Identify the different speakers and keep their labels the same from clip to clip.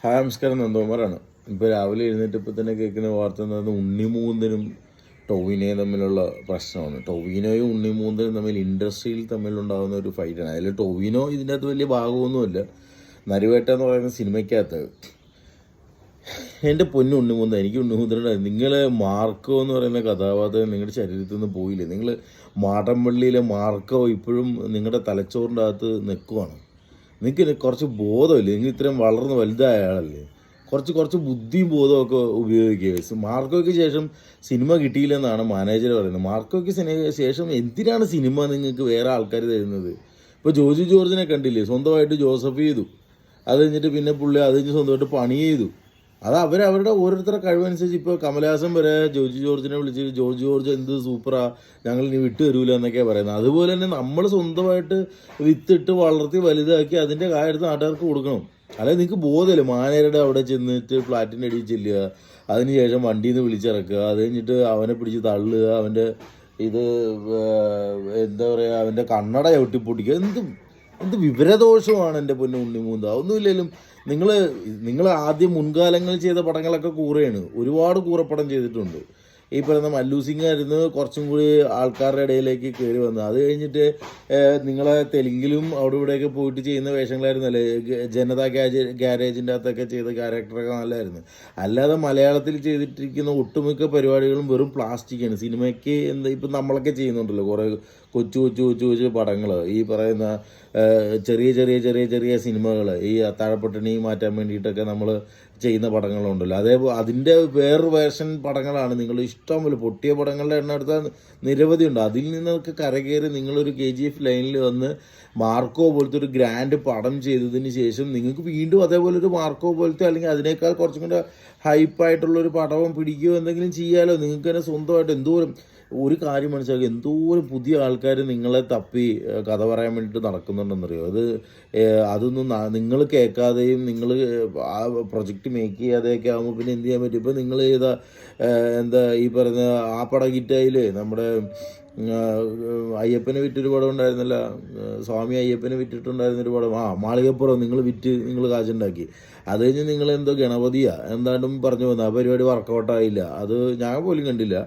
Speaker 1: Hi നമസ്കാരം, നന്ദകുമാറാണ്. ഇപ്പോൾ രാവിലെ എഴുന്നേറ്റപ്പോൾ തന്നെ കേൾക്കുന്ന വാർത്ത എന്താണെന്ന്, ഉണ്ണിമൂന്തനും ടൊവിനോയും തമ്മിലുള്ള പ്രശ്നമാണ്. ടൊവിനോയും ഉണ്ണിമൂന്തനും തമ്മിൽ ഇൻഡസ്ട്രിയിൽ തമ്മിലുണ്ടാകുന്ന ഒരു ഫൈറ്റാണ്. അതിൽ ടൊവിനോ ഇതിൻ്റെ അകത്ത് വലിയ ഭാഗമൊന്നുമില്ല. നരിവേട്ട എന്ന് പറയുന്ന സിനിമയ്ക്കകത്ത് എൻ്റെ പൊന്നു ഉണ്ണിമൂന്തൻ, എനിക്ക് ഉണ്ണിമൂന്തനുണ്ട്. നിങ്ങൾ മാർക്കോ എന്ന് പറയുന്ന കഥാപാത്രം നിങ്ങളുടെ ശരീരത്തിൽ നിന്ന് പോയില്ലേ? നിങ്ങൾ മാടമ്പള്ളിയിലെ മാർക്കോ ഇപ്പോഴും നിങ്ങളുടെ തലച്ചോറിൻ്റെ അകത്ത് നിൽക്കുവാണ്. നിങ്ങൾക്ക് കുറച്ച് ബോധമില്ലേ? നിങ്ങൾ ഇത്രയും വളർന്ന് വലുതായ ആളല്ലേ? കുറച്ച് ബുദ്ധിയും ബോധമൊക്കെ ഉപയോഗിക്കുക. മാർക്കോയ്ക്ക് ശേഷം സിനിമ കിട്ടിയില്ലെന്നാണ് മാനേജർ പറയുന്നത്. മാർക്കോയ്ക്ക് ശേഷം എന്തിനാണ് സിനിമ നിങ്ങൾക്ക് വേറെ ആൾക്കാർ തരുന്നത്? ഇപ്പോൾ ജോജു ജോർജിനെ കണ്ടില്ലേ? സ്വന്തമായിട്ട് ജോസഫ് ചെയ്തു. അത് കഴിഞ്ഞിട്ട് പിന്നെ പുള്ളി അത് കഴിഞ്ഞ് സ്വന്തമായിട്ട് പണി ചെയ്തു. അത് അവരവരുടെ ഓരോരുത്തരുടെ കഴിവനുസരിച്ച്. ഇപ്പോൾ കമലഹാസൻ വരെ ജോജു ജോർജിനെ വിളിച്ച് ജോർജ് ജോർജ് എന്ത് സൂപ്പറാ, ഞങ്ങൾ ഇനി വിട്ടു തരൂല എന്നൊക്കെയാണ് പറയുന്നത്. അതുപോലെ തന്നെ നമ്മൾ സ്വന്തമായിട്ട് വിത്തിട്ട് വളർത്തി വലുതാക്കി അതിൻ്റെ കാര്യത്തിൽ നാട്ടുകാർക്ക് കൊടുക്കണം. അല്ലെങ്കിൽ നിങ്ങൾക്ക് ബോധമില്ല. മാനേജറുടെ അവിടെ ചെന്നിട്ട് ഫ്ലാറ്റിൻ്റെ അടിയിൽ ചെല്ലുക, അതിനുശേഷം വണ്ടിയിൽ നിന്ന് വിളിച്ചിറക്കുക, അത് കഴിഞ്ഞിട്ട് അവനെ പിടിച്ച് തള്ളുക, അവൻ്റെ ഇത് എന്താ പറയുക, അവൻ്റെ കണ്ണട ചവിട്ടിപ്പൊട്ടിക്കുക. എന്ത് വിവരദോഷമാണ് എൻ്റെ പൊന്നു ഉണ്ണിമൂന്ത. ഒന്നുമില്ലെങ്കിലും നിങ്ങൾ ആദ്യം മുൻകാലങ്ങളിൽ ചെയ്ത പടങ്ങളൊക്കെ കൂറയാണ്. ഒരുപാട് കൂറപ്പടം ചെയ്തിട്ടുണ്ട്. ഈ പറയുന്ന മല്ലു സിംഗ് ആയിരുന്നു കുറച്ചും കൂടി ആൾക്കാരുടെ ഇടയിലേക്ക് കയറി വന്നത്. അത് കഴിഞ്ഞിട്ട് നിങ്ങളെ തെലുങ്കിലും അവിടെ ഇവിടെയൊക്കെ പോയിട്ട് ചെയ്യുന്ന വേഷങ്ങളായിരുന്നല്ലേ. ജനതാ ഗ്യാരേജിൻ്റെ അകത്തൊക്കെ ചെയ്ത ക്യാരക്ടറൊക്കെ നല്ലതായിരുന്നു. അല്ലാതെ മലയാളത്തിൽ ചെയ്തിട്ടിരിക്കുന്ന ഒട്ടുമിക്ക പരിപാടികളും വെറും പ്ലാസ്റ്റിക്കാണ്. സിനിമയ്ക്ക് ഇപ്പം നമ്മളൊക്കെ ചെയ്യുന്നുണ്ടല്ലോ കുറേ കൊച്ചു പടങ്ങൾ, ഈ പറയുന്ന ചെറിയ സിനിമകൾ, ഈ അത്താഴപ്പട്ടിണി മാറ്റാൻ വേണ്ടിയിട്ടൊക്കെ നമ്മൾ ചെയ്യുന്ന പടങ്ങളുണ്ടല്ലോ. അതിൻ്റെ വേറൊരു വേർഷൻ പടങ്ങളാണ്. നിങ്ങൾ ഇഷ്ടം പോലെ പൊട്ടിയ പടങ്ങളുടെ എണ്ണം എടുത്താൽ നിരവധിയുണ്ട്. അതിൽ നിന്നൊക്കെ കരകയറി നിങ്ങളൊരു KGF ലൈനിൽ വന്ന് മാർക്കോ പോലത്തെ ഒരു ഗ്രാൻഡ് പടം ചെയ്തതിന് ശേഷം നിങ്ങൾക്ക് വീണ്ടും അതേപോലെ ഒരു മാർക്കോ പോലത്തെ അല്ലെങ്കിൽ അതിനേക്കാൾ കുറച്ചും കൂടെ ഹൈപ്പായിട്ടുള്ളൊരു പടവും പിടിക്കുകയോ എന്തെങ്കിലും ചെയ്യാമല്ലോ. നിങ്ങൾക്ക് തന്നെ സ്വന്തമായിട്ട് എന്തോരം ഒരു കാര്യം മനസ്സിലാക്കുക, എന്തോരം പുതിയ ആൾക്കാർ നിങ്ങളെ തപ്പി കഥ പറയാൻ വേണ്ടിയിട്ട് നടക്കുന്നുണ്ടെന്നറിയോ. അതൊന്നും നിങ്ങൾ കേൾക്കാതെയും നിങ്ങൾ ആ പ്രൊജക്റ്റ് മേക്ക് ചെയ്യാതെയൊക്കെ ആകുമ്പോൾ പിന്നെ എന്ത് ചെയ്യാൻ പറ്റും? ഇപ്പോൾ നിങ്ങൾ ചെയ്ത ഈ പറയുന്ന ആ പടം ഹിറ്റായില്ലേ, നമ്മുടെ അയ്യപ്പനെ വിറ്റൊരു പടം ഉണ്ടായിരുന്നല്ല, സ്വാമി അയ്യപ്പനെ വിറ്റിട്ടുണ്ടായിരുന്നൊരു പടം, മാളികപ്പുറം നിങ്ങൾ കാശുണ്ടാക്കി. അത് കഴിഞ്ഞ് നിങ്ങൾ എന്തോ ഗണപതിയാ എന്താണ്ടും പറഞ്ഞു വന്നു. ആ പരിപാടി വർക്കൗട്ടായില്ല. അത് ഞാൻ പോലും കണ്ടില്ല.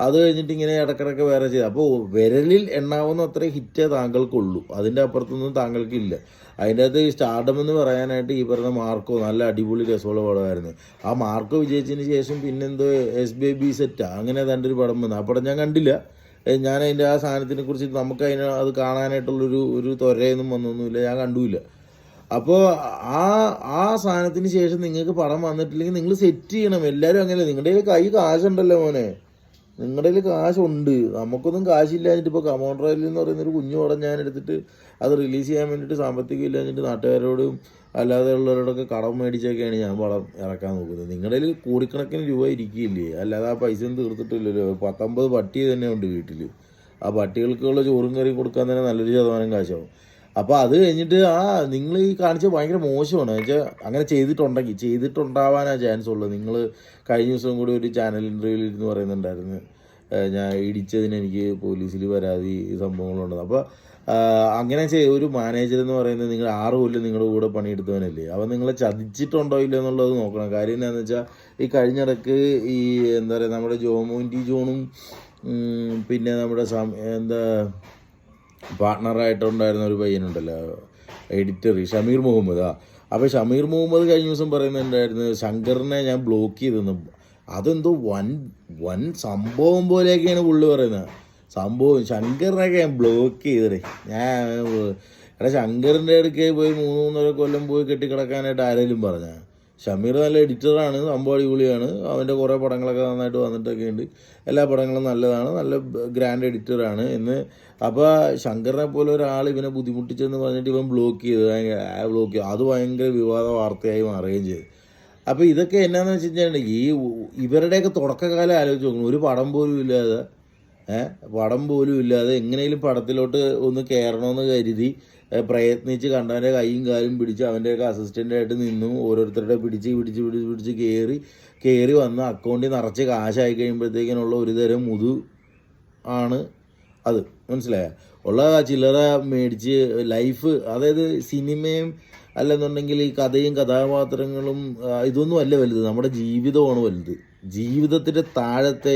Speaker 1: അത് കഴിഞ്ഞിട്ട് ഇങ്ങനെ ഇടക്കിടക്ക് വേറെ ചെയ്ത്. അപ്പോൾ വിരലിൽ എണ്ണാവുന്ന അത്ര ഹിറ്റേ താങ്കൾക്കുള്ളൂ. അതിൻ്റെ അപ്പുറത്തൊന്നും താങ്കൾക്കില്ല. അതിൻ്റെ അകത്ത് സ്റ്റാർഡം എന്ന് പറയാനായിട്ട് ഈ പറഞ്ഞ മാർക്കോ നല്ല അടിപൊളി രസമുള്ള പടമായിരുന്നു. ആ മാർക്കോ വിജയിച്ചതിന് ശേഷം പിന്നെന്തോ എസ് ബേബി സെറ്റാ അങ്ങനെ ഏതാണ്ട് ഒരു പടം വന്നു. ആ പടം ഞാൻ കണ്ടില്ല. ഞാൻ അതിൻ്റെ ആ സാധനത്തിനെ കുറിച്ച് നമുക്ക് അത് കാണാനായിട്ടുള്ളൊരു ത്വരയൊന്നും വന്നൊന്നുമില്ല, ഞാൻ കണ്ടുമില്ല. അപ്പോൾ ആ സാധനത്തിന് ശേഷം നിങ്ങൾക്ക് പടം വന്നിട്ടില്ലെങ്കിൽ നിങ്ങൾ സെറ്റ് ചെയ്യണം. എല്ലാവരും അങ്ങനെ. നിങ്ങളുടെ കയ്യിൽ കാശുണ്ടല്ലോ മോനെ, നിങ്ങളുടെ കയ്യിൽ കാശുണ്ട്. നമുക്കൊന്നും കാശില്ലാഞ്ഞിട്ട് ഇപ്പോൾ കമോണ്ടർ റൈലിൽ എന്ന് പറയുന്നൊരു കുഞ്ഞു പടം ഞാൻ എടുത്തിട്ട് അത് റിലീസ് ചെയ്യാൻ വേണ്ടിയിട്ട് സാമ്പത്തികം ഇല്ലാഞ്ഞിട്ട് നാട്ടുകാരോടും അല്ലാതെ ഉള്ളവരോടൊക്കെ കടം മേടിച്ചൊക്കെയാണ് ഞാൻ പടം ഇറക്കാൻ നോക്കുന്നത്. നിങ്ങളുടെ കയ്യിൽ കോടിക്കണക്കിന് രൂപ ഇരിക്കില്ലേ, അല്ലാതെ ആ പൈസ ഒന്നും തീർത്തിട്ടില്ലല്ലോ. 19 പട്ടി തന്നെ ഉണ്ട് വീട്ടിൽ. ആ പട്ടികൾക്കുള്ള ചോറും കറിയും കൊടുക്കാൻ തന്നെ നല്ലൊരു ശതമാനം കാശാവും. അപ്പോൾ അത് കഴിഞ്ഞിട്ട് നിങ്ങൾ ഈ കാണിച്ച ഭയങ്കര മോശമാണ്. വെച്ചാൽ അങ്ങനെ ചെയ്തിട്ടുണ്ടാവാനാണ് ചാൻസ് ഉള്ളത്. നിങ്ങൾ കഴിഞ്ഞ ദിവസം കൂടി ഒരു ചാനൽ ഇൻ്റർവ്യൂവിൽ ഇരുന്ന് പറയുന്നുണ്ടായിരുന്നു, ഞാൻ ഇടിച്ചതിന് എനിക്ക് പോലീസിൽ പരാതി സംഭവങ്ങളുണ്ടെന്ന്. അപ്പോൾ അങ്ങനെ ഒരു മാനേജർ എന്ന് പറയുന്നത് നിങ്ങൾ 6 കൊല്ലം നിങ്ങളുടെ കൂടെ പണിയെടുത്തവനല്ലേ. അവൻ നിങ്ങളെ ചതിച്ചിട്ടുണ്ടോ ഇല്ല എന്നുള്ളത് നോക്കണം. കാര്യം എന്താണെന്ന് വെച്ചാൽ ഈ കഴിഞ്ഞിടക്ക് ഈ എന്താ പറയുക, നമ്മുടെ മോൻറ്റി ജോണും പിന്നെ നമ്മുടെ പാർട്ട്ണറായിട്ടുണ്ടായിരുന്ന ഒരു പയ്യനുണ്ടല്ലോ, എഡിറ്റർ ഷമീർ മുഹമ്മദ്. അപ്പോൾ ഷമീർ മുഹമ്മദ് കഴിഞ്ഞ ദിവസം പറയുന്നുണ്ടായിരുന്നു, ശങ്കറിനെ ഞാൻ ബ്ലോക്ക് ചെയ്തെന്ന്. അതെന്തോ വൻ സംഭവം പോലെയൊക്കെയാണ് പുള്ളി പറയുന്നത്. സംഭവം ശങ്കറിനൊക്കെ ഞാൻ ബ്ലോക്ക് ചെയ്തേ. ശങ്കറിൻ്റെ അടുക്കേ പോയി 3-3.5 കൊല്ലം പോയി കെട്ടിക്കിടക്കാനായിട്ട് ആരെങ്കിലും പറഞ്ഞാൽ? ഷമീർ നല്ല എഡിറ്ററാണ്, സംഭവം അടിപൊളിയാണ്. അവൻ്റെ കുറേ പടങ്ങളൊക്കെ നന്നായിട്ട് വന്നിട്ടൊക്കെ ഉണ്ട്. എല്ലാ പടങ്ങളും നല്ലതാണ്, നല്ല ഗ്രാൻഡ് എഡിറ്ററാണ് എന്ന്. അപ്പോൾ ശങ്കറിനെ പോലെ ഒരാൾ ഇവനെ ബുദ്ധിമുട്ടിച്ചെന്ന് പറഞ്ഞിട്ട് ഇവൻ ബ്ലോക്ക് ചെയ്തു. അത് ഭയങ്കര വിവാദ വാർത്തയായി മാറുകയും ചെയ്തു. അപ്പോൾ ഇതൊക്കെ എന്നാന്ന് വെച്ച് കഴിഞ്ഞാൽ ഇവരുടെയൊക്കെ തുടക്കകാലം ആലോചിച്ച് നോക്കണം. ഒരു പടം പോലും ഇല്ലാതെ എങ്ങനെയും പടത്തിലോട്ട് ഒന്ന് കയറണമെന്ന് കരുതി പ്രയത്നിച്ച് കണ്ടവൻ്റെ കൈയും കാലും പിടിച്ച് അവൻ്റെയൊക്കെ അസിസ്റ്റൻ്റായിട്ട് നിന്നു. ഓരോരുത്തരുടെ പിടിച്ച് കയറി വന്ന് അക്കൗണ്ടിൽ നിറച്ച് കാശായി കഴിയുമ്പോഴത്തേക്കിനുള്ള ഒരു തരം ആണ് അത്. മനസ്സിലായ? ഉള്ള ചില്ലറ മേടിച്ച് ലൈഫ്, അതായത് സിനിമയും അല്ലെന്നുണ്ടെങ്കിൽ ഈ കഥയും കഥാപാത്രങ്ങളും ഇതൊന്നും അല്ല വലുത്, നമ്മുടെ ജീവിതമാണ് വലുത്. ജീവിതത്തിൻ്റെ താഴത്തെ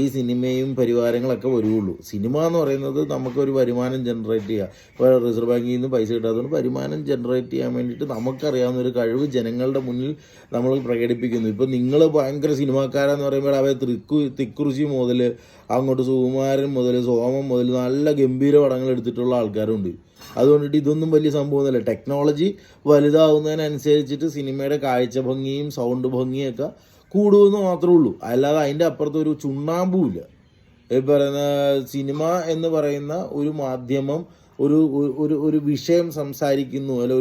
Speaker 1: ഈ സിനിമയും പരിവാരങ്ങളൊക്കെ വരുള്ളൂ. സിനിമ എന്ന് പറയുന്നത് നമുക്കൊരു വരുമാനം ജനറേറ്റ് ചെയ്യുക. ഇപ്പോൾ റിസർവ് ബാങ്കിൽ നിന്ന് പൈസ കിട്ടാത്തതുകൊണ്ട് വരുമാനം ജനറേറ്റ് ചെയ്യാൻ വേണ്ടിയിട്ട് നമുക്കറിയാവുന്ന ഒരു കഴിവ് ജനങ്ങളുടെ മുന്നിൽ നമ്മൾ പ്രകടിപ്പിക്കുന്നു. ഇപ്പോൾ നിങ്ങൾ ഭയങ്കര സിനിമാക്കാരെന്ന് പറയുമ്പോൾ അവർ തിക്കുറിശി മുതൽ അങ്ങോട്ട് സുകുമാരൻ മുതൽ സോമൻ മുതൽ നല്ല ഗംഭീര പടങ്ങൾ എടുത്തിട്ടുള്ള ആൾക്കാരുണ്ട്. അതുകൊണ്ടിട്ട് ഇതൊന്നും വലിയ സംഭവമൊന്നുമില്ല. ടെക്നോളജി വലുതാവുന്നതിനനുസരിച്ചിട്ട് സിനിമയുടെ കാഴ്ച ഭംഗിയും സൗണ്ട് ഭംഗിയൊക്കെ കൂടുമെന്ന് മാത്രമേ ഉള്ളൂ. അല്ലാതെ അതിൻ്റെ അപ്പുറത്ത് ഒരു ചുണ്ണാമ്പുമില്ല. ഈ പറയുന്ന സിനിമ എന്ന് പറയുന്ന ഒരു മാധ്യമം ഒരു ഒരു ഒരു വിഷയം സംസാരിക്കുന്നു, അല്ല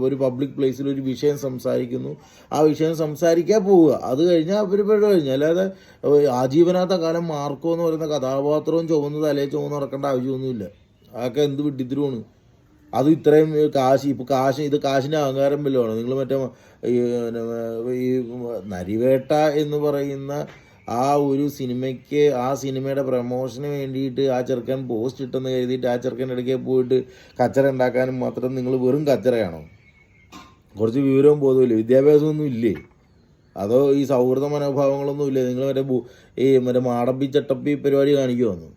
Speaker 1: ഒരു പബ്ലിക് പ്ലേസിൽ ഒരു വിഷയം സംസാരിക്കുന്നു, ആ വിഷയം സംസാരിക്കാൻ പോവുക, അത് കഴിഞ്ഞാൽ അവർ കഴിഞ്ഞു. അല്ലാതെ ആജീവനാത്ത കാലം മാർക്കോ എന്ന് പറയുന്ന കഥാപാത്രവും ചുവന്ന് തലയിൽ ചുവന്ന് നടക്കേണ്ട ആവശ്യമൊന്നുമില്ല. അതൊക്കെ എന്ത് വിഡ്ഢിത്തരമാണ്. അത് ഇത്രയും കാശ് ഇത് കാശിൻ്റെ അഹങ്കാരം വല്ലതുമാണ്. നിങ്ങൾ മറ്റേ ഈ നരിവേട്ട എന്ന് പറയുന്ന ആ ഒരു സിനിമയ്ക്ക് ആ സിനിമയുടെ പ്രമോഷന് വേണ്ടിയിട്ട് ആ ചെറുക്കൻ പോസ്റ്റ് ഇട്ടെന്ന് കരുതിയിട്ട് ആ ചെറുക്കൻ്റെ ഇടയ്ക്ക് പോയിട്ട് കച്ചറ ഉണ്ടാക്കാനും മാത്രം നിങ്ങൾ വെറും കച്ചറയാണോ? കുറച്ച് വിവരവും ബോധമില്ലേ? വിദ്യാഭ്യാസമൊന്നും ഇല്ലേ? അതോ ഈ സൗഹൃദ മനോഭാവങ്ങളൊന്നും ഇല്ലേ? നിങ്ങൾ മറ്റേ മാടമ്പി ചട്ടമ്പി പരിപാടി കാണിക്കുമെന്ന്.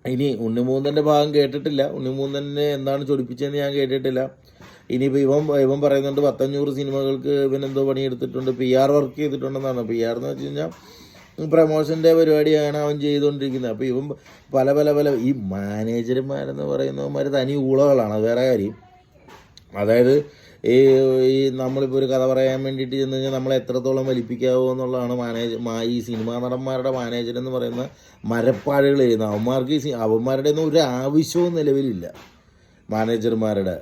Speaker 1: ഇനി ഉണ്ണിമൂന്തൻ്റെ ഭാഗം കേട്ടിട്ടില്ല. ഉണ്ണിമൂന്തനെ എന്താണ് ചൊടിപ്പിച്ചതെന്ന് ഞാൻ കേട്ടിട്ടില്ല. ഇനിയിപ്പോൾ ഇവൻ പറയുന്നുണ്ട് 500 സിനിമകൾക്ക് ഇവനെന്തോ പണിയെടുത്തിട്ടുണ്ട്, PR വർക്ക് ചെയ്തിട്ടുണ്ടെന്നാണ്. PR എന്ന് വെച്ച് കഴിഞ്ഞാൽ പ്രമോഷൻ്റെ പരിപാടിയാണ് അവൻ ചെയ്തുകൊണ്ടിരിക്കുന്നത്. അപ്പോൾ ഇവൻ പല ഈ മാനേജർമാരെന്ന് പറയുന്നവന്മാർ തനി ഊളകളാണ്. വേറെ കാര്യം, അതായത് ഈ നമ്മളിപ്പോൾ ഒരു കഥ പറയാൻ വേണ്ടിയിട്ട് ചെന്ന് കഴിഞ്ഞാൽ നമ്മളെ എത്രത്തോളം വലിപ്പിക്കാവോ എന്നുള്ളതാണ് ഈ സിനിമാ നടന്മാരുടെ മാനേജർ എന്ന് പറയുന്ന മരപ്പാടുകൾ ചെയ്യുന്നത്. അവന്മാരുടെ ഒന്നും ഒരു ആവശ്യവും നിലവിലില്ല മാനേജർമാരുടെ.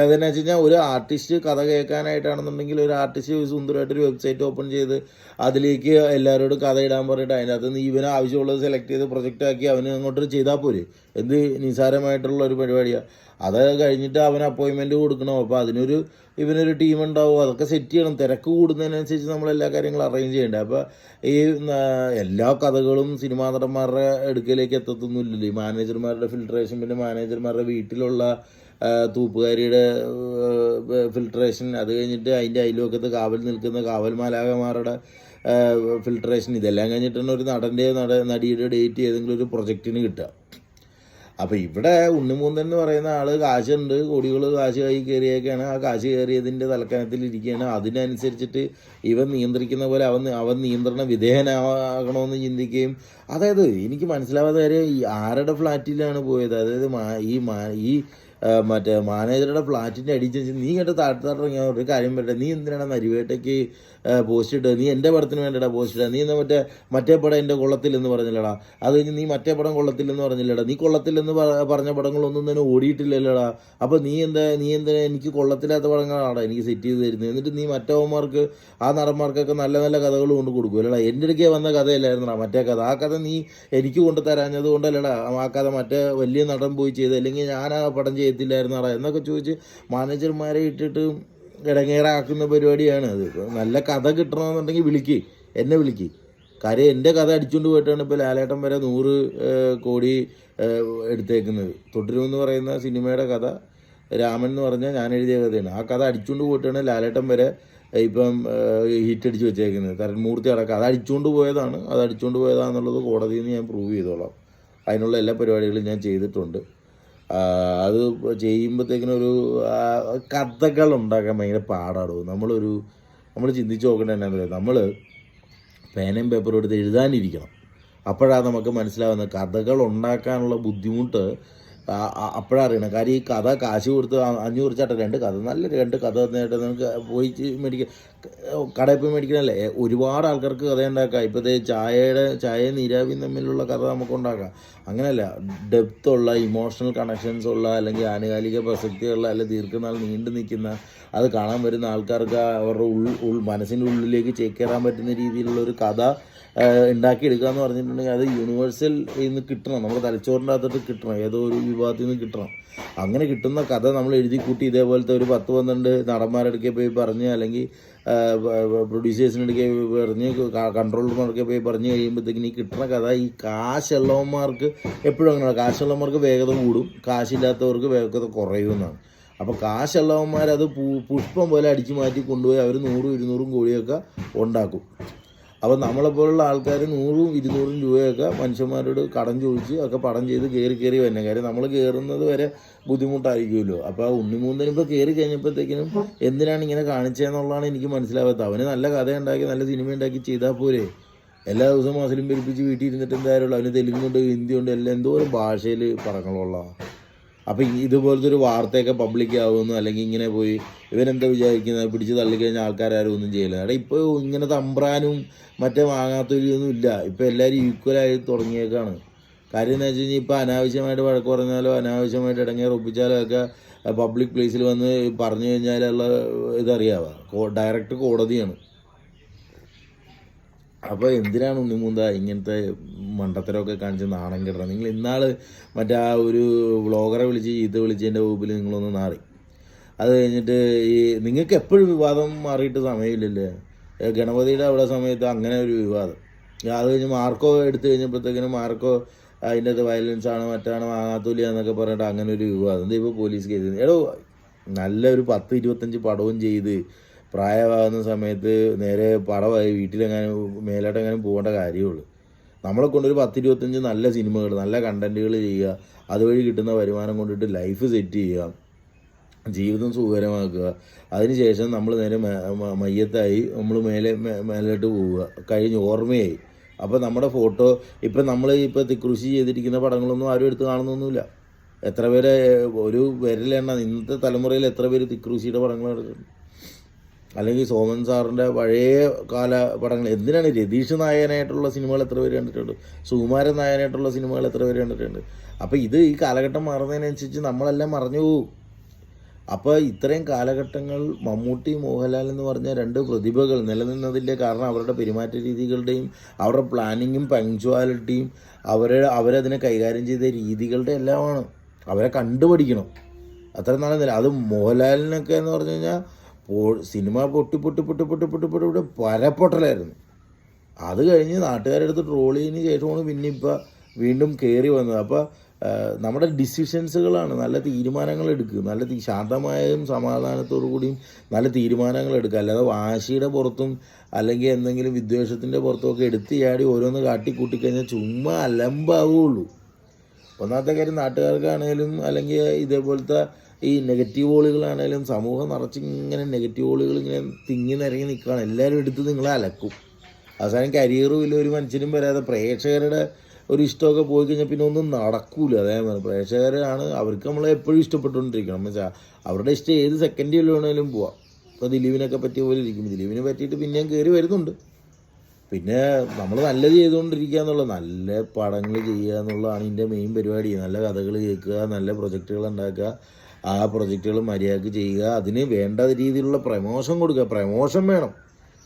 Speaker 1: അതെന്നു വെച്ച് കഴിഞ്ഞാൽ ഒരു ആർട്ടിസ്റ്റ് കഥ കേൾക്കാനായിട്ടാണെന്നുണ്ടെങ്കിൽ ഒരു ആർട്ടിസ്റ്റ് സുന്ദരമായിട്ടൊരു വെബ്സൈറ്റ് ഓപ്പൺ ചെയ്ത് അതിലേക്ക് എല്ലാവരോടും കഥ ഇടാൻ പറഞ്ഞിട്ട് അതിനകത്ത് നിന്ന് ഇവന് ആവശ്യമുള്ളത് സെലക്ട് ചെയ്ത് പ്രൊജക്റ്റ് ആക്കി അവന് അങ്ങോട്ട് ചെയ്താൽ പോരെ. എന്ത് നിസ്സാരമായിട്ടുള്ള ഒരു പരിപാടിയാണ്. അത് കഴിഞ്ഞിട്ട് അവന് അപ്പോയിൻമെൻറ്റ് കൊടുക്കണം. അപ്പോൾ ഇവനൊരു ടീം ഉണ്ടാവും, അതൊക്കെ സെറ്റ് ചെയ്യണം. തിരക്ക് കൂടുന്നതിനനുസരിച്ച് നമ്മളെല്ലാ കാര്യങ്ങളും അറേഞ്ച് ചെയ്യണ്ടേ. അപ്പോൾ ഈ എല്ലാ കഥകളും സിനിമാ നടന്മാരുടെ അടുക്കലേക്ക് എത്തത്തൊന്നുമില്ലല്ലോ. ഈ മാനേജർമാരുടെ ഫിൽട്രേഷൻ, പിന്നെ മാനേജർമാരുടെ വീട്ടിലുള്ള തൂപ്പുകാരിയുടെ ഫിൽട്രേഷൻ, അത് കഴിഞ്ഞിട്ട് അതിൻ്റെ അയൽവക്കത്ത് കാവൽ നിൽക്കുന്ന കാവൽമാലാകമാരുടെ ഫിൽട്രേഷൻ, ഇതെല്ലാം കഴിഞ്ഞിട്ടാണ് ഒരു നടിയുടെ ഡേറ്റ് ഏതെങ്കിലും ഒരു പ്രൊജക്റ്റിന് കിട്ടുക. അപ്പോൾ ഇവിടെ ഉണ്ണിമൂന്തൻ എന്ന് പറയുന്ന ആൾ കാശുണ്ട്, കോടികൾ കാശ് കൈ കയറിയൊക്കെയാണ്. ആ കാശ് കയറിയതിൻ്റെ തലക്കനത്തിലിരിക്കുകയാണ്. അതിനനുസരിച്ചിട്ട് ഇവൻ നിയന്ത്രിക്കുന്ന പോലെ അവൻ നിയന്ത്രണ വിധേയനാകണമെന്ന് ചിന്തിക്കുകയും, അതായത് എനിക്ക് മനസ്സിലാവാത്ത കാര്യം, ഈ ആരുടെ ഫ്ലാറ്റിലാണ് പോയത്? അതായത് ഈ മറ്റേ മാനേജറുടെ ഫ്ലാറ്റിൻ്റെ അടിച്ച് നീ ഇങ്ങോട്ട് താഴ്ത്താട്ടിറങ്ങിയ ഒരു കാര്യം പറ്റേ, നീ എന്തിനാണ് നരിവേട്ടയ്ക്ക് പോസ്റ്റ് ഇട്ടത്? നീ എൻ്റെ പടത്തിന് വേണ്ടിയിട്ടാ പോസ്റ്റ് ഇടുക. നീ എന്നാൽ മറ്റേ പടം എൻ്റെ കൊള്ളത്തില്ലെന്ന് പറഞ്ഞില്ലടാ. അത് കഴിഞ്ഞ് നീ മറ്റേ പടം കൊള്ളത്തില്ലെന്ന് പറഞ്ഞില്ലടാ. നീ കൊള്ളത്തില്ലെന്ന് പറഞ്ഞ പടങ്ങളൊന്നും തന്നെ ഓടിയിട്ടില്ലല്ലോടാ. അപ്പോൾ നീ എന്താ എനിക്ക് കൊള്ളത്തില്ലാത്ത പടങ്ങളാണ് എനിക്ക് സെറ്റ് ചെയ്ത് തരുന്നത്. എന്നിട്ട് നീ മറ്റവന്മാർക്ക് ആ നടന്മാർക്കൊക്കെ നല്ല നല്ല കഥകൾ കൊണ്ട് കൊടുക്കുമല്ലടാ. എൻ്റെ അടുക്കേ വന്ന കഥയല്ലായിരുന്നടാ മറ്റേ കഥ. ആ കഥ നീ എനിക്ക് കൊണ്ട് തരാഞ്ഞത് കൊണ്ടല്ലടാ ആ കഥ മറ്റേ വലിയ നടൻ പോയി ചെയ്ത്, അല്ലെങ്കിൽ ഞാൻ ആ പടം ചെയ്യത്തില്ലായിരുന്നടാ എന്നൊക്കെ ചോദിച്ച് മാനേജർമാരെ ഇട്ടിട്ട് ഇടങ്ങേറാക്കുന്ന പരിപാടിയാണ് അത്. നല്ല കഥ കിട്ടണമെന്നുണ്ടെങ്കിൽ എന്നെ വിളിക്ക്. കാര്യം എൻ്റെ കഥ അടിച്ചുകൊണ്ട് പോയിട്ടാണ് ഇപ്പോൾ ലാലേട്ടൻ വരെ 100 കോടി എടുത്തേക്കുന്നത്. തുടരുമെന്ന് പറയുന്ന സിനിമയുടെ കഥ രാമൻ എന്ന് പറഞ്ഞാൽ ഞാൻ എഴുതിയ കഥയാണ്. ആ കഥ അടിച്ചുകൊണ്ട് പോയിട്ടാണ് ലാലേട്ടൻ വരെ ഇപ്പം ഹിറ്റടിച്ച് വെച്ചേക്കുന്നത്. തരൺമൂർത്തി അടക്കം അത് അടിച്ചുകൊണ്ട് പോയതാണെന്നുള്ളത് കോടതിയിൽ നിന്ന് ഞാൻ പ്രൂവ് ചെയ്തോളാം. അതിനുള്ള എല്ലാ പരിപാടികളും ഞാൻ ചെയ്തിട്ടുണ്ട്. അത് ചെയ്യുമ്പോഴത്തേക്കിനൊരു കഥകൾ ഉണ്ടാക്കാൻ ഭയങ്കര പാടാടും. നമ്മൾ ചിന്തിച്ച് നോക്കേണ്ടത് എന്നാന്ന് പറയുക, നമ്മൾ പേനയും പേപ്പറും എടുത്ത് എഴുതാനിരിക്കണം. അപ്പോഴാണ് നമുക്ക് മനസ്സിലാവുന്നത് കഥകൾ ഉണ്ടാക്കാനുള്ള ബുദ്ധിമുട്ട്. അപ്പോഴറിയണം. കാര്യം ഈ കഥ കാശ് കൊടുത്ത് 500 ചാട്ട 2 കഥ, നല്ല 2 കഥ നേരിട്ട് നമുക്ക് പോയി കടയിൽ പോയി മേടിക്കണമല്ലേ. ഒരുപാട് ആൾക്കാർക്ക് കഥ ഉണ്ടാക്കാം. ഇപ്പോഴത്തെ ചായയും നീരാവിയും തമ്മിലുള്ള കഥ നമുക്ക് ഉണ്ടാക്കാം. അങ്ങനെയല്ല, ഡെപ്തുള്ള ഇമോഷണൽ കണക്ഷൻസ് ഉള്ള, അല്ലെങ്കിൽ ആനുകാലിക പ്രസക്തിയുള്ള, അല്ലെങ്കിൽ ദീർഘനാൾ നീണ്ടു നിൽക്കുന്ന, അത് കാണാൻ വരുന്ന ആൾക്കാർക്ക് അവരുടെ മനസ്സിൻ്റെ ഉള്ളിലേക്ക് ചേക്കേറാൻ പറ്റുന്ന രീതിയിലുള്ള ഒരു കഥ ഉണ്ടാക്കിയെടുക്കുക എന്ന് പറഞ്ഞിട്ടുണ്ടെങ്കിൽ അത് യൂണിവേഴ്സൽ ഇന്ന് കിട്ടണം. നമ്മുടെ തലച്ചോറിൻ്റെ അകത്തോട്ട് കിട്ടണം, ഏതോ ഒരു വിഭാഗത്തിൽ നിന്ന് കിട്ടണം. അങ്ങനെ കിട്ടുന്ന കഥ നമ്മൾ എഴുതി കൂട്ടി ഇതേപോലത്തെ ഒരു 10-12 നടന്മാരെടുക്കെ പോയി പറഞ്ഞ്, അല്ലെങ്കിൽ പ്രൊഡ്യൂസേഴ്സിനെടുക്കെ പറഞ്ഞ്, കൺട്രോളർമാർക്ക് പോയി പറഞ്ഞ് കഴിയുമ്പോഴത്തേക്കിന് ഈ കിട്ടുന്ന കഥ ഈ കാശുള്ളവന്മാർക്ക് എപ്പോഴും അങ്ങനെയാണ്. കാശുള്ളവന്മാർക്ക് വേഗത കൂടും, കാശില്ലാത്തവർക്ക് വേഗത കുറയുമെന്നാണ്. അപ്പോൾ കാശുള്ളവന്മാരത് പുഷ്പം പോലെ അടിച്ചു മാറ്റി കൊണ്ടുപോയി അവർ 100-200 കോടിയൊക്കെ ഉണ്ടാക്കും. അപ്പോൾ നമ്മളെപ്പോലുള്ള ആൾക്കാർ 100-200 രൂപയൊക്കെ മനുഷ്യന്മാരോട് കടം ചോദിച്ച് ഒക്കെ പടം ചെയ്ത് കയറി വന്നെ. കാര്യം നമ്മൾ കയറുന്നത് വരെ ബുദ്ധിമുട്ടായിരിക്കുമല്ലോ. അപ്പോൾ ആ ഉണ്ണിമൂന്തനിപ്പോൾ കയറി കഴിഞ്ഞപ്പോഴത്തേക്കിനും എന്തിനാണ് ഇങ്ങനെ കാണിച്ചതെന്നുള്ളതാണ് എനിക്ക് മനസ്സിലാവാത്തത്. അവന് നല്ല കഥ ഉണ്ടാക്കി നല്ല സിനിമ ഉണ്ടാക്കി ചെയ്താൽ പോരെ. എല്ലാ ദിവസവും മസിലും പെരുപ്പിച്ച് വീട്ടിൽ ഇരുന്നിട്ട് എന്തായാലും അവന് തെലുങ്കുണ്ട് ഹിന്ദിയുണ്ട് എല്ലാം എന്തോരം ഭാഷയിൽ പടങ്ങളുള്ള. അപ്പോൾ ഇതുപോലത്തെ ഒരു വാർത്തയൊക്കെ പബ്ലിക് ആവുമെന്നോ അല്ലെങ്കിൽ ഇങ്ങനെ പോയി ഇവരെന്താ വിചാരിക്കുന്നത് പിടിച്ച് തള്ളിക്കഴിഞ്ഞാൽ ആൾക്കാരും ഒന്നും ചെയ്യില്ല. അവിടെ ഇപ്പോൾ ഇങ്ങനെ തമ്പ്രാനും മറ്റേ വാങ്ങാത്തൊരിതൊന്നും ഇല്ല. ഇപ്പോൾ എല്ലാവരും ഈക്വലായി തുടങ്ങിയേക്കാണ്. കാര്യം എന്ന് വെച്ച് കഴിഞ്ഞാൽ ഇപ്പോൾ അനാവശ്യമായിട്ട് വഴക്ക് പറഞ്ഞാലോ അനാവശ്യമായിട്ട് ഇടങ്ങേറ് ഒപ്പിച്ചാലോ ഒക്കെ പബ്ലിക് പ്ലേസിൽ വന്ന് പറഞ്ഞു കഴിഞ്ഞാലുള്ള ഇതറിയാവോ, ഡയറക്റ്റ് കോടതിയാണ്. അപ്പോൾ എന്തിനാണ് ഉണ്ണിമൂന്ത ഇങ്ങനത്തെ മണ്ടത്തരമൊക്കെ കാണിച്ച് നാണം കിടണം? നിങ്ങൾ ഇന്നാൾ മറ്റേ ആ ഒരു വ്ളോഗറെ വിളിച്ച് വിളിച്ചതിൻ്റെ വകുപ്പിൽ നിങ്ങളൊന്ന് നാറി. അത് കഴിഞ്ഞിട്ട് ഈ നിങ്ങൾക്ക് എപ്പോഴും വിവാദം മാറിയിട്ട് സമയമില്ലല്ലേ? ഗണപതിയുടെ അവിടെ സമയത്ത് അങ്ങനെ ഒരു വിവാദം. അത് കഴിഞ്ഞ് മാർക്കോ എടുത്തു കഴിഞ്ഞപ്പോഴത്തേക്കിനും മാർക്കോ അതിൻ്റെ അത് വയലൻസാണ് മറ്റാണ് വാങ്ങാത്തൂല എന്നൊക്കെ പറഞ്ഞിട്ട് അങ്ങനെ ഒരു വിവാദം. എന്താ ഇപ്പോൾ പോലീസ് കേസ്? എടോ നല്ലൊരു 10-25 പടവും ചെയ്ത് പ്രായമാകുന്ന സമയത്ത് നേരെ പടമായി വീട്ടിലെങ്ങാനും മേലോട്ടെങ്ങാനും പോകേണ്ട കാര്യമുള്ളൂ. നമ്മളെ കൊണ്ടൊരു 10-25 നല്ല സിനിമകൾ നല്ല കണ്ടൻറ്റുകൾ ചെയ്യുക, അതുവഴി കിട്ടുന്ന വരുമാനം കൊണ്ടിട്ട് ലൈഫ് സെറ്റ് ചെയ്യുക, ജീവിതം സുഖകരമാക്കുക. അതിനുശേഷം നമ്മൾ നേരെ മയ്യത്തായി നമ്മൾ മേലോട്ട് പോവുക, കഴിഞ്ഞ് ഓർമ്മയായി. അപ്പോൾ നമ്മുടെ ഫോട്ടോ ഇപ്പം നമ്മൾ ഇപ്പോൾ കൃഷി ചെയ്തിരിക്കുന്ന പടങ്ങളൊന്നും ആരും എടുത്ത് കാണുന്നൊന്നുമില്ല. എത്ര പേരെ ഒരു വിരലെണ്ണ ഇന്നത്തെ തലമുറയിൽ എത്ര പേര് തിക്കൃഷിയുടെ പടങ്ങൾ എടുക്കുന്നുണ്ട്? അല്ലെങ്കിൽ സോമൻ സാറിൻ്റെ പഴയ കാല പടങ്ങൾ. എന്തിനാണ് രതീഷ് നായകനായിട്ടുള്ള സിനിമകൾ എത്ര പേര് കണ്ടിട്ടുണ്ട്? സുകുമാരൻ നായകനായിട്ടുള്ള സിനിമകൾ എത്ര പേര് കണ്ടിട്ടുണ്ട്? അപ്പോൾ ഇത് ഈ കാലഘട്ടം മാറുന്നതിനനുസരിച്ച് നമ്മളെല്ലാം മറഞ്ഞു പോകും. അപ്പോൾ ഇത്രയും കാലഘട്ടങ്ങൾ മമ്മൂട്ടി മോഹൻലാൽ എന്ന് പറഞ്ഞ 2 പ്രതിഭകൾ നിലനിന്നതിൻ്റെ കാരണം അവരുടെ പെരുമാറ്റ രീതികളുടെയും അവരുടെ പ്ലാനിങ്ങും പങ്ക്ച്വാലിറ്റിയും അവരതിനെ കൈകാര്യം ചെയ്ത രീതികളുടെ എല്ലാമാണ്. അവരെ കണ്ടുപഠിക്കണം. അത്ര നാളെ അത് മോഹൻലാലിനൊക്കെ എന്ന് പറഞ്ഞു കഴിഞ്ഞാൽ സിനിമ പൊട്ടി പരപ്പൊട്ടലായിരുന്നു. അത് കഴിഞ്ഞ് നാട്ടുകാരെടുത്ത് ട്രോൾ ചെയ്യുന്നതിന് ശേഷമാണ് പിന്നെ ഇപ്പോൾ വീണ്ടും കയറി വന്നത്. അപ്പോൾ നമ്മുടെ ഡിസിഷൻസുകളാണ്. നല്ല തീരുമാനങ്ങൾ എടുക്കുക, നല്ല ശാന്തമായും സമാധാനത്തോടു കൂടിയും നല്ല തീരുമാനങ്ങൾ എടുക്കുക. അല്ലാതെ വാശിയുടെ പുറത്തും അല്ലെങ്കിൽ എന്തെങ്കിലും വിദ്വേഷത്തിൻ്റെ പുറത്തുമൊക്കെ എടുത്ത് ചാടി ഓരോന്ന് കാട്ടിക്കൂട്ടിക്കഴിഞ്ഞാൽ ചുമ്മാ അലമ്പാവുകയുള്ളൂ. ഒന്നാമത്തെ കാര്യം നാട്ടുകാർക്കാണേലും അല്ലെങ്കിൽ ഇതേപോലത്തെ ഈ നെഗറ്റീവ് വോളുകളാണേലും സമൂഹം നിറച്ചിങ്ങനെ നെഗറ്റീവ് വോളുകൾ ഇങ്ങനെ തിങ്ങി നിറങ്ങി നിൽക്കുകയാണ്. എല്ലാവരും എടുത്ത് നിങ്ങളെ അലക്കും. അവസാനം കരിയറും ഇല്ല, ഒരു മനുഷ്യനും വരാതെ പ്രേക്ഷകരുടെ ഒരു ഇഷ്ടമൊക്കെ പോയി കഴിഞ്ഞാൽ പിന്നെ ഒന്നും നടക്കൂല. അതേപോലെ പ്രേക്ഷകരാണ് അവർക്ക് നമ്മളെ എപ്പോഴും ഇഷ്ടപ്പെട്ടുകൊണ്ടിരിക്കണം. എന്ന് വെച്ചാൽ അവരുടെ ഇഷ്ടം ഏത് സെക്കൻഡിൽ വേണമെങ്കിലും പോവാം. ഇപ്പോൾ ദിലീപിനൊക്കെ പറ്റിയ പോലെ ഇരിക്കും. ദിലീപിനെ പറ്റിയിട്ട് പിന്നെയും കയറി വരുന്നുണ്ട്. പിന്നെ നമ്മൾ നല്ലത് ചെയ്തുകൊണ്ടിരിക്കുക എന്നുള്ള നല്ല പടങ്ങൾ ചെയ്യുക എന്നുള്ളതാണ് ഇതിൻ്റെ മെയിൻ പരിപാടി. നല്ല കഥകൾ കേൾക്കുക, നല്ല പ്രൊജക്റ്റുകൾ ഉണ്ടാക്കുക, ആ പ്രൊജക്റ്റുകൾ മര്യാദക്ക് ചെയ്യുക, അതിന് വേണ്ട രീതിയിലുള്ള പ്രമോഷൻ കൊടുക്കുക. പ്രമോഷൻ വേണം.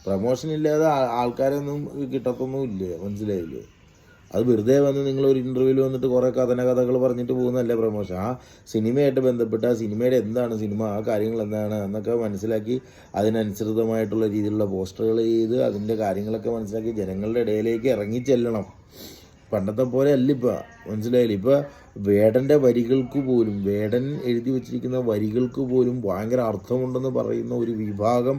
Speaker 1: പ്രമോഷൻ ഇല്ലാതെ ആൾക്കാരൊന്നും കിട്ടത്തൊന്നുമില്ല. മനസ്സിലായില്ലേ? അത് വെറുതെ വന്ന് നിങ്ങളൊരു ഇൻ്റർവ്യൂവിൽ വന്നിട്ട് കുറേ കഥകൾ പറഞ്ഞിട്ട് പോകുന്നതല്ല പ്രമോഷൻ. ആ സിനിമയായിട്ട് ബന്ധപ്പെട്ട ആ സിനിമയുടെ എന്താണ് സിനിമ, ആ കാര്യങ്ങൾ എന്താണ് എന്നൊക്കെ മനസ്സിലാക്കി അതിനനുസൃതമായിട്ടുള്ള രീതിയിലുള്ള പോസ്റ്ററുകൾ ചെയ്ത് അതിൻ്റെ കാര്യങ്ങളൊക്കെ മനസ്സിലാക്കി ജനങ്ങളുടെ ഇടയിലേക്ക് ഇറങ്ങിച്ചെല്ലണം. പണ്ടത്തെ പോലെ അല്ല ഇപ്പോൾ. മനസ്സിലായില്ലേ? ഇപ്പോൾ വേടൻ്റെ വരികൾക്ക് പോലും, വേടൻ എഴുതി വച്ചിരിക്കുന്ന വരികൾക്ക് പോലും ഭയങ്കര അർത്ഥമുണ്ടെന്ന് പറയുന്ന ഒരു വിഭാഗം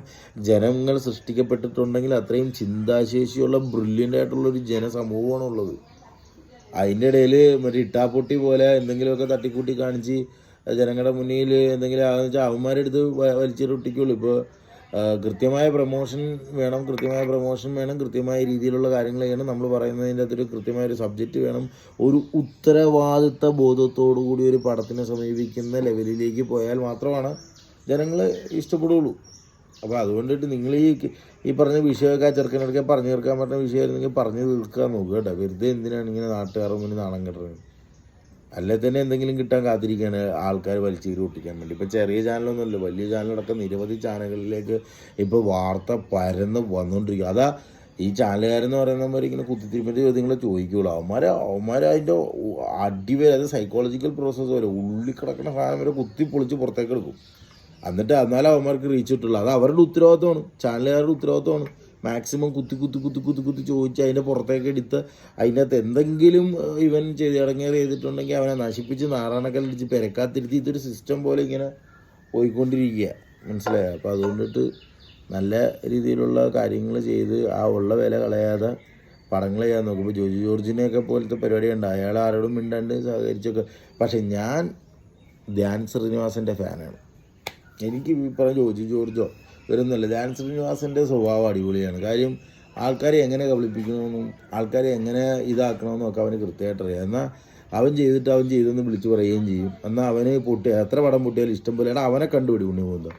Speaker 1: ജനങ്ങൾ സൃഷ്ടിക്കപ്പെട്ടിട്ടുണ്ടെങ്കിൽ അത്രയും ചിന്താശേഷിയുള്ള ബ്രില്യൻ്റ് ആയിട്ടുള്ളൊരു ജനസമൂഹമാണുള്ളത്. അതിൻ്റെ ഇടയിൽ മറ്റേ ഇട്ടാപ്പൊട്ടി പോലെ എന്തെങ്കിലുമൊക്കെ തട്ടിക്കൂട്ടി കാണിച്ച് ജനങ്ങളുടെ മുന്നിൽ എന്തെങ്കിലും ആണെന്ന് വെച്ചാൽ അവന്മാരെടുത്ത് വലിച്ചെറിട്ടിക്കുള്ളൂ. ഇപ്പോൾ കൃത്യമായ പ്രമോഷൻ വേണം, കൃത്യമായ രീതിയിലുള്ള കാര്യങ്ങൾ ചെയ്യണം. നമ്മൾ പറയുന്നതിൻ്റെ അകത്തൊരു കൃത്യമായൊരു സബ്ജക്റ്റ് വേണം. ഒരു ഉത്തരവാദിത്ത ബോധത്തോടു കൂടി ഒരു പടത്തിനെ സമീപിക്കുന്ന ലെവലിലേക്ക് പോയാൽ മാത്രമാണ് ജനങ്ങൾ ഇഷ്ടപ്പെടുകയുള്ളൂ. അപ്പോൾ അതുകൊണ്ടിട്ട് നിങ്ങൾ ഈ പറഞ്ഞ വിഷയമൊക്കെ ചെറുക്കനൊക്കെ പറഞ്ഞു തീർക്കാൻ പറ്റുന്ന വിഷയമായിരുന്നെങ്കിൽ പറഞ്ഞു തീർക്കാൻ നോക്കുക കേട്ടോ. വെറുതെ എന്തിനാണ് ഇങ്ങനെ നാട്ടുകാരുടെ മുന്നിൽ നാണം കെട്ടുന്നത്? അല്ലേ തന്നെ എന്തെങ്കിലും കിട്ടാൻ കാത്തിരിക്കുകയാണ് ആൾക്കാർ വലിച്ചീരി ഒട്ടിക്കാൻ വേണ്ടി. ഇപ്പോൾ ചെറിയ ചാനലൊന്നുമല്ല, വലിയ ചാനലടക്കം നിരവധി ചാനലുകളിലേക്ക് ഇപ്പോൾ വാർത്ത പരന്ന് വന്നുകൊണ്ടിരിക്കുക. അതാ ഈ ചാനലുകാരെന്ന് പറയുന്നവരിങ്ങനെ കുത്തിത്തിരിപ്പിൻ്റെ ചോദ്യങ്ങൾ ചോദിക്കുകയുള്ളൂ. അവന്മാർ അതിൻ്റെ അടിവരെ, അത് സൈക്കോളജിക്കൽ പ്രോസസ്സ് വരെ ഉള്ളിക്കിടക്കുന്ന സാധനം വരെ കുത്തിപ്പൊളിച്ച് പുറത്തേക്ക് എടുക്കും. എന്നിട്ട് എന്നാലും അവന്മാർക്ക് റീച്ച് കിട്ടുള്ളൂ. അത് അവരുടെ ഉത്തരവാദിത്തമാണ്, ചാനലുകാരുടെ ഉത്തരവാദിത്തമാണ്. മാക്സിമം കുത്തി ചോദിച്ച് അതിൻ്റെ പുറത്തേക്ക് എടുത്ത് അതിൻ്റെ അകത്ത് എന്തെങ്കിലും ഇവൻ ഇടങ്ങേറ് ചെയ്തിട്ടുണ്ടെങ്കിൽ അവനെ നശിപ്പിച്ച് നാറാണക്കല്ലടിച്ച് പെരക്കാത്തിരുത്തി ഇതൊരു സിസ്റ്റം പോലെ ഇങ്ങനെ പോയിക്കൊണ്ടിരിക്കുക, മനസ്സിലായോ? അപ്പോൾ അതുകൊണ്ടിട്ട് നല്ല രീതിയിലുള്ള കാര്യങ്ങൾ ചെയ്ത് ആ ഉള്ള വില കളയാതെ പടങ്ങൾ ചെയ്യാൻ നോക്കും. ഇപ്പോൾ ജോജി ജോർജിനെയൊക്കെ പോലത്തെ പരിപാടിയുണ്ട്, അയാൾ ആരോടും മിണ്ടാണ്ട് സഹകരിച്ചൊക്കെ. പക്ഷെ ഞാൻ ധ്യാൻ ശ്രീനിവാസൻ്റെ ഫാനാണ്. എനിക്ക് ഈ പറഞ്ഞ ജോജി ജോർജോ വരുന്നില്ല, ധ്യാൻ ശ്രീനിവാസൻ്റെ സ്വഭാവം അടിപൊളിയാണ്. കാര്യം ആൾക്കാരെ എങ്ങനെ കബളിപ്പിക്കണമെന്നും ആൾക്കാരെ എങ്ങനെ ഇതാക്കണമെന്നും ഒക്കെ അവന് കൃത്യമായിട്ട് അറിയാം. എന്നാൽ അവൻ ചെയ്തെന്ന് വിളിച്ച് പറയുകയും ചെയ്യും. എന്നാൽ അവന് എത്ര പടം പൊട്ടിയാലും ഇഷ്ടം പോലെ അവനെ കണ്ടുപിടി ഉണ്ണി പോകുന്നത്.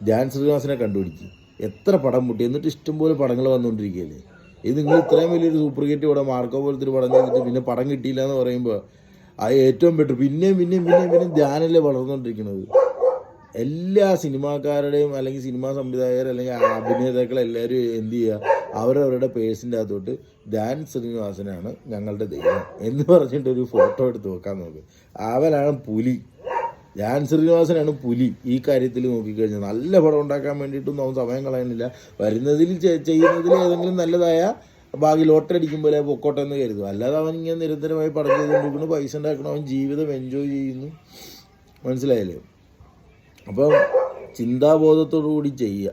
Speaker 1: ധ്യാൻ ശ്രീനിവാസനെ കണ്ടുപിടിക്കും, എത്ര പടം പൊട്ടി, എന്നിട്ട് ഇഷ്ടംപോലെ പടങ്ങൾ വന്നുകൊണ്ടിരിക്കുകയല്ലേ. ഇത് നിങ്ങൾ ഇത്രയും വലിയൊരു സൂപ്പർ ഹിറ്റ് പടം മാർക്കോ പോലത്തെ ഒരു പടം ചെയ്തിട്ട് പിന്നെ പടം കിട്ടിയില്ല എന്ന് പറയുമ്പോൾ അത് ഏറ്റവും ബെറ്റർ. പിന്നെയും ധ്യാനല്ലേ വളർന്നുകൊണ്ടിരിക്കുന്നത്. എല്ലാ സിനിമാക്കാരുടെയും അല്ലെങ്കിൽ സിനിമാ സംവിധായകർ അല്ലെങ്കിൽ അഭിനേതാക്കളെല്ലാവരും എന്ത് ചെയ്യുക, അവരവരുടെ പേഴ്സിൻ്റെ അകത്തോട്ട് ധ്യാൻ ശ്രീനിവാസനാണ് ഞങ്ങളുടെ ദൈവം എന്ന് പറഞ്ഞിട്ടൊരു ഫോട്ടോ എടുത്ത് വെക്കാൻ നോക്കും. അവനാണ് പുലി, ധ്യാൻ ശ്രീനിവാസനാണ് പുലി. ഈ കാര്യത്തിൽ നോക്കിക്കഴിഞ്ഞാൽ നല്ല പടം ഉണ്ടാക്കാൻ വേണ്ടിയിട്ടൊന്നും അവൻ സമയം കളയുന്നില്ല. വരുന്നതിൽ ചെയ്യുന്നതിൽ ഏതെങ്കിലും നല്ലതായ ബാക്കി ലോട്ടറി അടിക്കുമ്പോൾ പൊക്കോട്ടെ എന്ന് കരുതും. അല്ലാതെ അവൻ ഇങ്ങനെ നിരന്തരമായി പടം ചെയ്തുകൊണ്ടിരിക്കുന്നു, പൈസ ഉണ്ടാക്കണം, അവൻ ജീവിതം എൻജോയ് ചെയ്യുന്നു, മനസ്സിലായല്ലേ? അപ്പം ചിന്താബോധത്തോടു കൂടി ചെയ്യുക.